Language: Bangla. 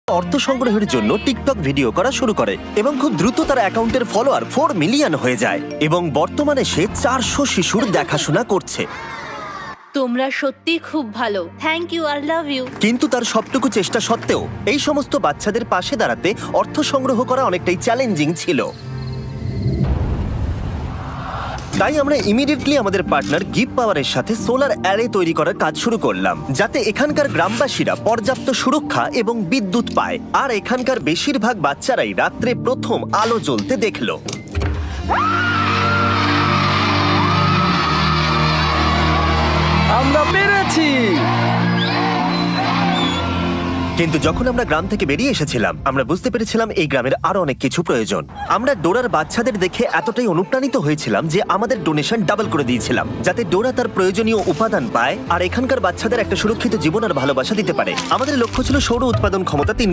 অর্থ সংগ্রহের জন্য টিকটক ভিডিও করা শুরু করে এবং খুব দ্রুত তার অ্যাকাউন্টের ফলোয়ার 4 মিলিয়ন হয়ে যায় এবং বর্তমানে সে 400 শিশুর দেখাশোনা করছে। তোমরা সত্যি খুব ভালো। Thank you, I love you. কিন্তু তার সবটুকু চেষ্টা সত্ত্বেও এই সমস্ত বাচ্চাদের পাশে দাঁড়াতে অর্থ সংগ্রহ করা অনেকটাই চ্যালেঞ্জিং ছিল। তাই আমরা ইমিডিয়েটলি আমাদের পার্টনার গিভ পাওয়ারের সাথে সোলার অ্যারে তৈরি করার কাজ শুরু করলাম, যাতে এখানকার গ্রামবাসীরা পর্যাপ্ত সুরক্ষা এবং বিদ্যুৎ পায়। আর এখানকার বেশিরভাগ বাচ্চারাই রাত্রে প্রথম আলো জ্বলতে দেখলো। আমরা পেরেছি। কিন্তু যখন আমরা গ্রাম থেকে বেরিয়ে এসেছিলাম, আমরা বুঝতে পেরেছিলাম এই গ্রামের আরো অনেক কিছু প্রয়োজন। আমরা ডোরার বাচ্চাদের দেখে এতটাই অনুপ্রাণিত হয়েছিলাম যে আমাদের ডোনেশন ডাবল করে দিয়েছিলাম, যাতে ডোরা তার প্রয়োজনীয় উপাদান পায় আর এখানকার বাচ্চাদের একটা সুরক্ষিত জীবন আর ভালোবাসা দিতে পারে। আমাদের লক্ষ্য ছিল সৌর উৎপাদন ক্ষমতা 3 গুণ